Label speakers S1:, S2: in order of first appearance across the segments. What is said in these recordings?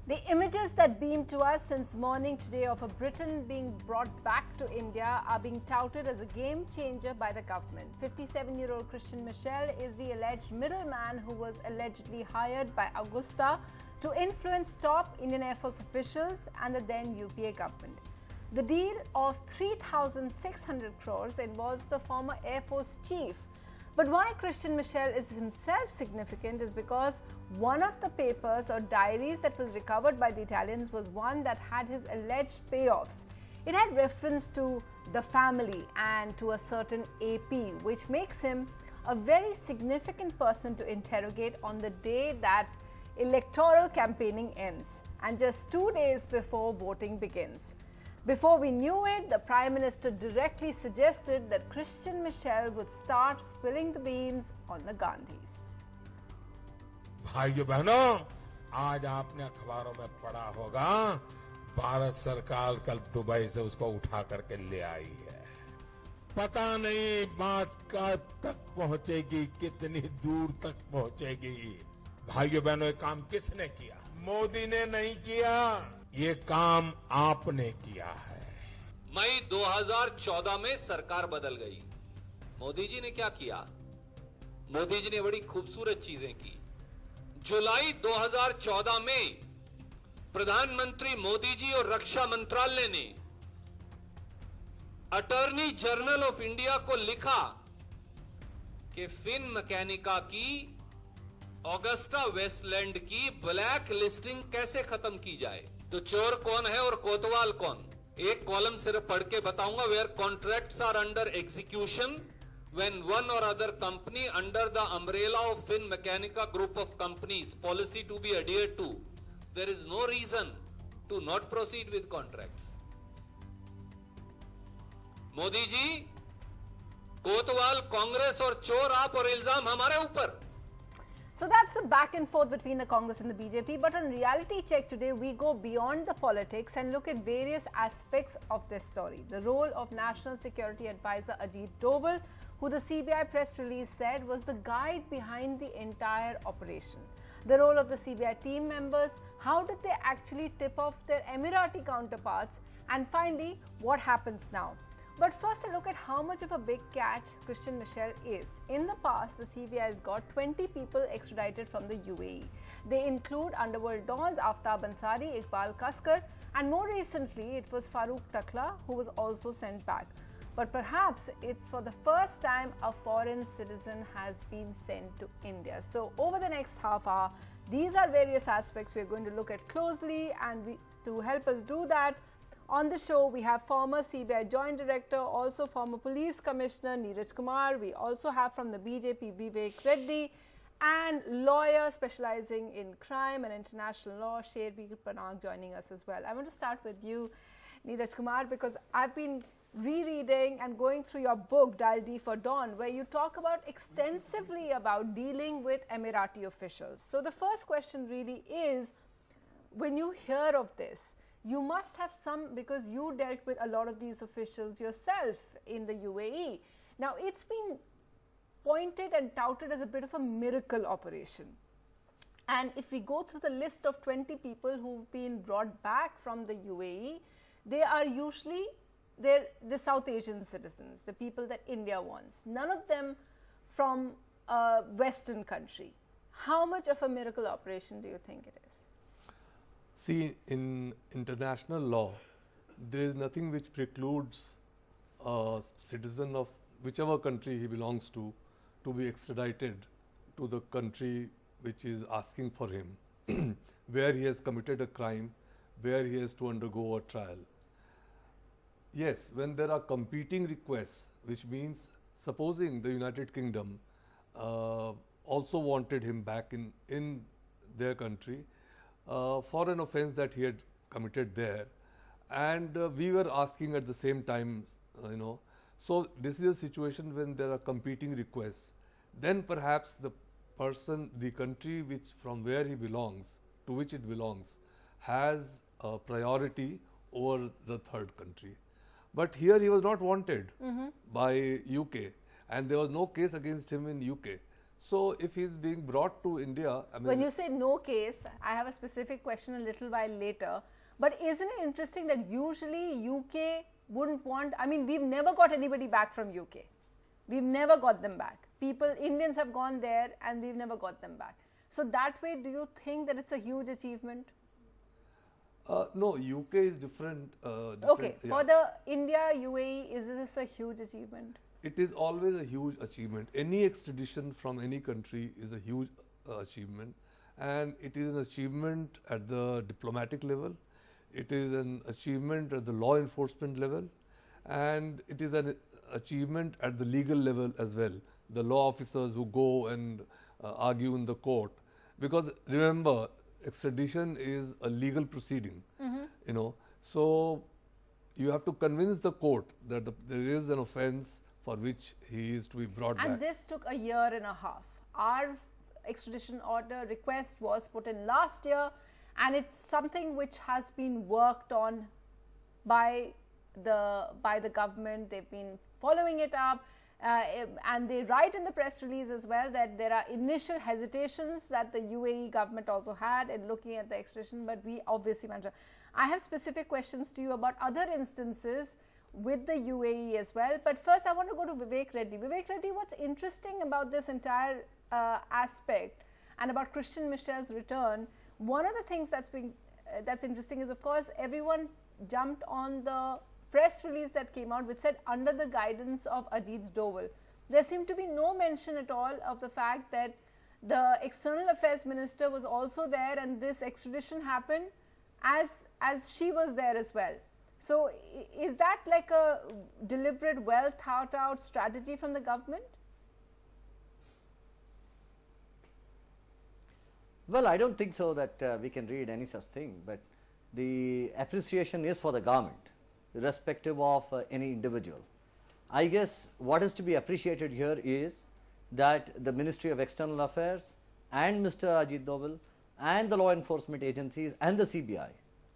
S1: The images that beam to us since morning today of a Briton being brought back to India are being touted as a game changer by the government. 57-year-old Christian Michel is the alleged middleman who was allegedly hired by Augusta to influence top Indian Air Force officials and the then UPA government. The deal of 3,600 crores involves the former Air Force chief. But why Christian Michel is himself significant is because one of the papers or diaries that was recovered by the Italians was one that had his alleged payoffs. It had reference to the family and to a certain AP, which makes him a very significant person to interrogate on the day that electoral campaigning ends and just 2 days before voting begins. Before we knew it, the Prime Minister directly suggested that Christian Michel would start spilling the beans on the Gandhis.
S2: भाइयों बहनों, आज आपने अखबारों में पढ़ा होगा, भारत सरकार कल दुबई से उसको उठा करके ले आई है। पता नहीं बात कब तक पहुंचेगी, कितनी दूर तक पहुंचेगी। भाइयों बहनों, ये काम किसने किया? मोदी ने नहीं किया, ये काम आपने किया है।
S3: मई 2014 में सरकार बदल गई। मोदी जी ने क्या किया? मोदी जी ने बड़ी खूबसूरत चीजें की। जुलाई 2014 में प्रधानमंत्री मोदी जी और रक्षा मंत्रालय ने अटॉर्नी जनरल ऑफ इंडिया को लिखा कि फिन मैकेनिका की, ऑगस्टा वेस्टलैंड की ब्लैक लिस्टिंग कैसे खत्म की जाए। तो चोर कौन है और कोतवाल कौन? एक कॉलम सिर्फ पढ़ के बताऊंगा। Where contracts are under execution when one or other company under the umbrella of Fin Mechanica group of companies policy to be adhered to, there is no reason to not proceed with contracts. Modi ji, कोतवाल कांग्रेस और चोर आप और इल्जाम हमारे ऊपर।
S1: So that's a back and forth between the Congress and the BJP. But on Reality Check today, we go beyond the politics and look at various aspects of this story. The role of National Security Advisor Ajit Doval, who the CBI press release said was the guide behind the entire operation. The role of the CBI team members, how did they actually tip off their Emirati counterparts? And finally, what happens now? But first, a look at how much of a big catch Christian Michel is. In the past, the CBI has got 20 people extradited from the UAE. They include underworld dons Aftab Ansari, Iqbal Kaskar, and more recently, it was Farooq Takla who was also sent back. But perhaps it's for the first time a foreign citizen has been sent to India. So over the next half hour, these are various aspects we're going to look at closely, and to help us do that, on the show, we have former CBI Joint Director, also former Police Commissioner Neeraj Kumar. We also have from the BJP Vivek Reddy, and lawyer specializing in crime and international law, Sherbir Panag, joining us as well. I want to start with you, Neeraj Kumar, because I've been rereading and going through your book, Dial D for Dawn, where you talk about extensively about dealing with Emirati officials. So the first question really is, when you hear of this, you must have some, because you dealt with a lot of these officials yourself in the UAE. Now, it's been pointed and touted as a bit of a miracle operation. And if we go through the list of 20 people who've been brought back from the UAE, they are usually the South Asian citizens, the people that India wants. None of them from a Western country. How much of a miracle operation do you think it is?
S4: See, in international law, there is nothing which precludes a citizen of whichever country he belongs to be extradited to the country which is asking for him, where he has committed a crime, where he has to undergo a trial. Yes, when there are competing requests, which means supposing the United Kingdom also wanted him back in their country, for an offense that he had committed there, and we were asking at the same time, so this is a situation when there are competing requests. Then perhaps the person, the country from where he belongs, to which it belongs, has a priority over the third country. But here he was not wanted by UK, and there was no case against him in UK. So if he's being brought to India, I mean,
S1: When you say no case, I have a specific question a little while later. But isn't it interesting that usually UK wouldn't want, I mean, we've never got anybody back from UK. We've never got them back. Indians have gone there and we've never got them back. So that way, do you think that it's a huge achievement?
S4: no, UK is different.
S1: Okay,
S4: yeah.
S1: for the India, UAE, is this a huge achievement?
S4: It is always a huge achievement. Any extradition from any country is a huge achievement, and it is an achievement at the diplomatic level, it is an achievement at the law enforcement level, and it is an achievement at the legal level as well. The law officers who go and argue in the court, because remember, extradition is a legal proceeding, you know, so you have to convince the court that there is an offence for which he is to be brought
S1: And
S4: back.
S1: this took a year and a half. Our extradition order request was put in last year, and it's something which has been worked on by the government. They've been following it up, and they write in the press release as well that there are initial hesitations that the UAE government also had in looking at the extradition, but we obviously managed. I have specific questions to you about other instances with the UAE as well, but first I want to go to Vivek Reddy. Vivek Reddy, what's interesting about this entire aspect and about Christian Michel's return, one of the things that's interesting is, of course, everyone jumped on the press release that came out which said under the guidance of Ajit Doval. There seemed to be no mention at all of the fact that the External Affairs Minister was also there, and this extradition happened as she was there as well. So is that like a deliberate, well thought out strategy from the government?
S5: Well, I don't think so that we can read any such thing, but the appreciation is for the government, irrespective of any individual. I guess what is to be appreciated here is that the Ministry of External Affairs and Mr. Ajit Doval and the law enforcement agencies and the CBI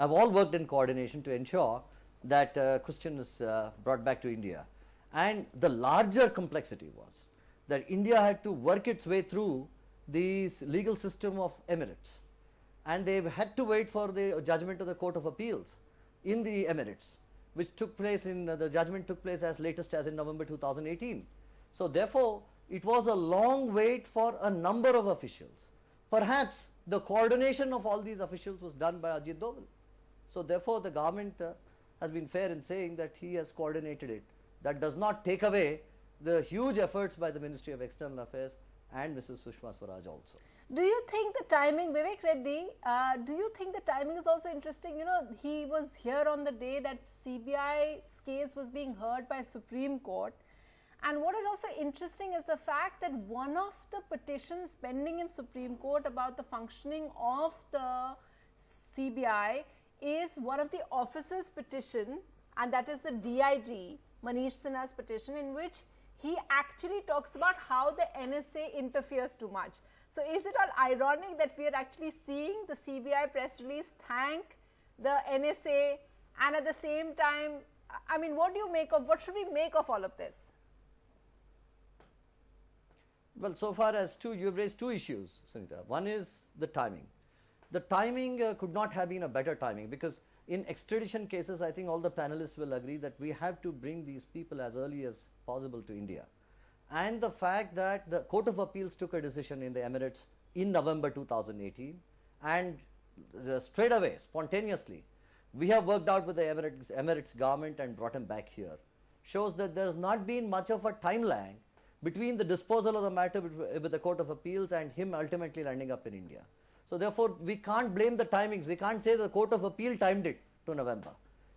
S5: have all worked in coordination to ensure that Christian is brought back to India. And the larger complexity was that India had to work its way through the legal system of Emirates, and they had to wait for the judgment of the Court of Appeals in the Emirates, which took place the judgment took place as latest as in November 2018. So therefore, it was a long wait for a number of officials. Perhaps the coordination of all these officials was done by Ajit Doval. So therefore, the government has been fair in saying that he has coordinated it. That does not take away the huge efforts by the Ministry of External Affairs and Mrs. Sushma Swaraj also.
S1: Do you think the timing, Vivek Reddy, do you think the timing is also interesting? You know, he was here on the day that CBI's case was being heard by Supreme Court. And what is also interesting is the fact that one of the petitions pending in Supreme Court about the functioning of the CBI is one of the officers' petition, and that is the DIG, Manish Sinha's petition, in which he actually talks about how the NSA interferes too much. So is it all ironic that we are actually seeing the CBI press release thank the NSA, and at the same time, I mean, what should we make of all of this?
S5: Well, so far as you have raised two issues, Sunita. One is the timing. The timing could not have been a better timing, because in extradition cases, I think all the panelists will agree that we have to bring these people as early as possible to India. And the fact that the Court of Appeals took a decision in the Emirates in November 2018, and straight away, spontaneously, we have worked out with the Emirates government and brought him back here, shows that there has not been much of a time lag between the disposal of the matter with the Court of Appeals and him ultimately landing up in India. So therefore, we can't blame the timings. We can't say the Court of Appeal timed it to November.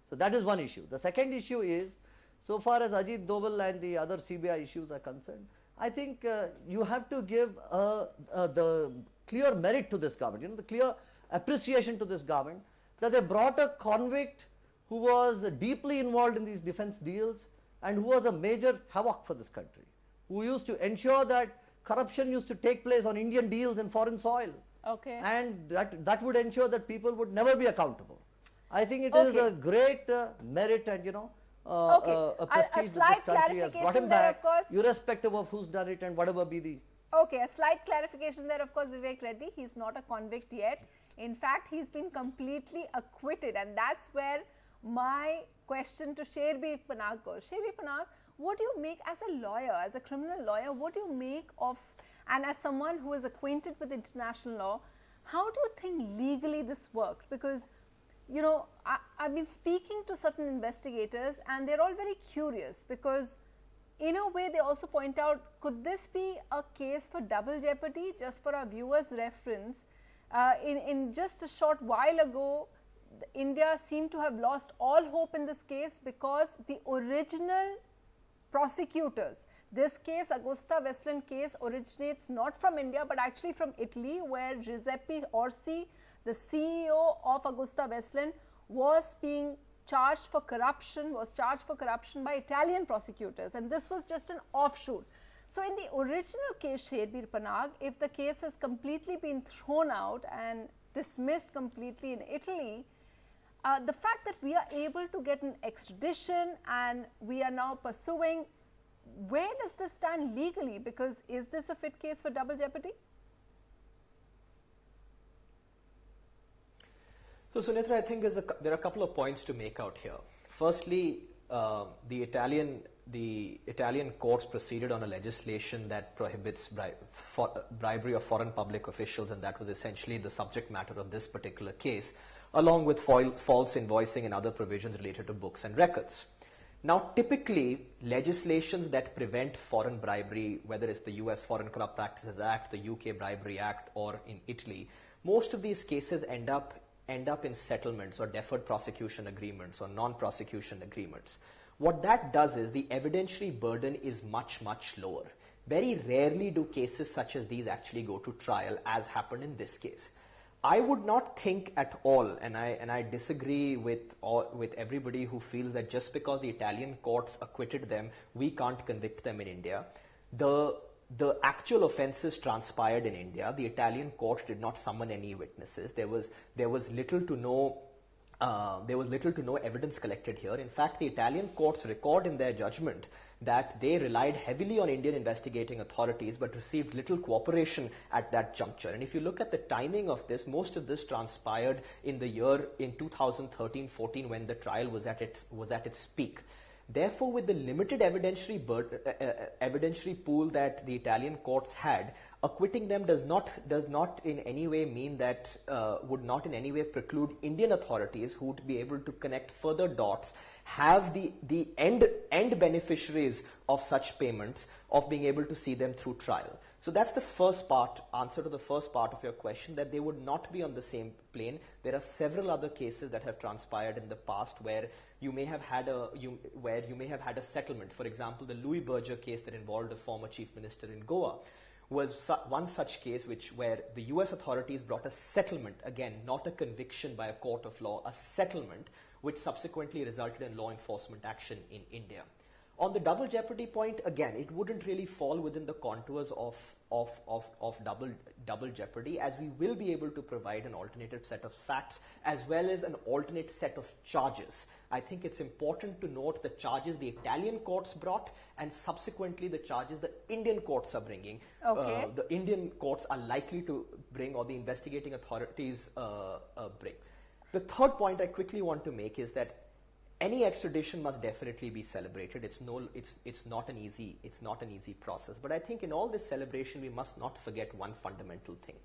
S5: So that is one issue. The second issue is, so far as Ajit Doval and the other CBI issues are concerned, I think you have to give the clear merit to this government, you know, the clear appreciation to this government that they brought a convict who was deeply involved in these defense deals and who was a major havoc for this country, who used to ensure that corruption used to take place on Indian deals in foreign soil.
S1: Okay.
S5: And that would ensure that people would never be accountable. I think it is a great merit and, you know, a prestige that this country has brought him back, irrespective of who's done it and whatever be the
S1: Okay, a slight clarification there. Of course, Vivek Reddy, he's not a convict yet. In fact, he's been completely acquitted, and that's where my question to Sherbir Panag goes. Sherbir Panag, what do you make as a lawyer, as a criminal lawyer, what do you make of, and as someone who is acquainted with international law, how do you think legally this worked? Because, you know, I've been speaking to certain investigators and they're all very curious because in a way they also point out, could this be a case for double jeopardy? Just for our viewers' reference, in just a short while ago, India seemed to have lost all hope in this case because the original prosecutors, this case, Augusta Westland case, originates not from India but actually from Italy, where Giuseppe Orsi, the CEO of Augusta Westland, was being charged for corruption, by Italian prosecutors, and this was just an offshoot. So in the original case, Sherbir Panag, if the case has completely been thrown out and dismissed completely in Italy, the fact that we are able to get an extradition and we are now pursuing, where does this stand legally? Because is this a fit case for double jeopardy?
S6: So, Sunitra, I think there are a couple of points to make out here. Firstly, the Italian courts proceeded on a legislation that prohibits bribery of foreign public officials, and that was essentially the subject matter of this particular case, along with false invoicing and other provisions related to books and records. Now, typically, legislations that prevent foreign bribery, whether it's the US Foreign Corrupt Practices Act, the UK Bribery Act, or in Italy, most of these cases end up in settlements or deferred prosecution agreements or non-prosecution agreements. What that does is the evidentiary burden is much, much lower. Very rarely do cases such as these actually go to trial, as happened in this case. I would not think at all, and I disagree with everybody who feels that just because the Italian courts acquitted them, we can't convict them in India. The actual offences transpired in India. The Italian court did not summon any witnesses. There was little to no evidence collected here. In fact, the Italian courts record in their judgment that they relied heavily on Indian investigating authorities but received little cooperation at that juncture. And if you look at the timing of this, most of this transpired in 2013-14 when the trial was at its peak. Therefore, with the limited evidentiary pool that the Italian courts had, acquitting them does not in any way mean that would not in any way preclude Indian authorities who would be able to connect further dots, have the end beneficiaries of such payments of being able to see them through trial. So that's the first part, answer to the first part of your question, that they would not be on the same plane. There are several other cases that have transpired in the past where you may have had a settlement. For example, the Louis Berger case that involved a former chief minister in Goa was one such case where the US authorities brought a settlement, again, not a conviction by a court of law, a settlement which subsequently resulted in law enforcement action in India. On the double jeopardy point, again, it wouldn't really fall within the contours of double jeopardy, as we will be able to provide an alternative set of facts as well as an alternate set of charges. I think it's important to note the charges the Italian courts brought and subsequently the charges the Indian courts are bringing.
S1: Okay.
S6: The Indian courts are likely to bring, or the investigating authorities bring. The third point I quickly want to make is that any extradition must definitely be celebrated. It's not an easy process. But I think in all this celebration, we must not forget one fundamental thing.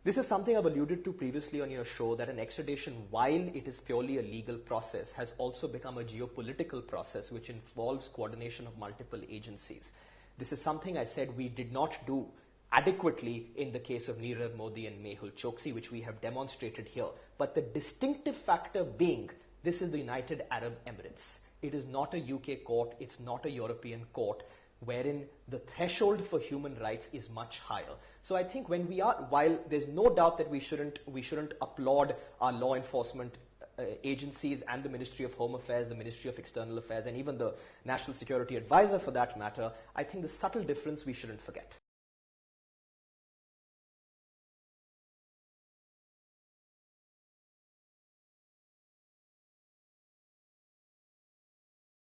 S6: This is something I've alluded to previously on your show, that an extradition, while it is purely a legal process, has also become a geopolitical process which involves coordination of multiple agencies. This is something I said we did not do adequately in the case of Nirav Modi and Mehul Choksi, which we have demonstrated here. But the distinctive factor being, this is the United Arab Emirates. It is not a UK court, it's not a European court, wherein the threshold for human rights is much higher. So I think while there's no doubt that we shouldn't applaud our law enforcement agencies and the Ministry of Home Affairs, the Ministry of External Affairs, and even the National Security Advisor for that matter, I think the subtle difference we shouldn't forget.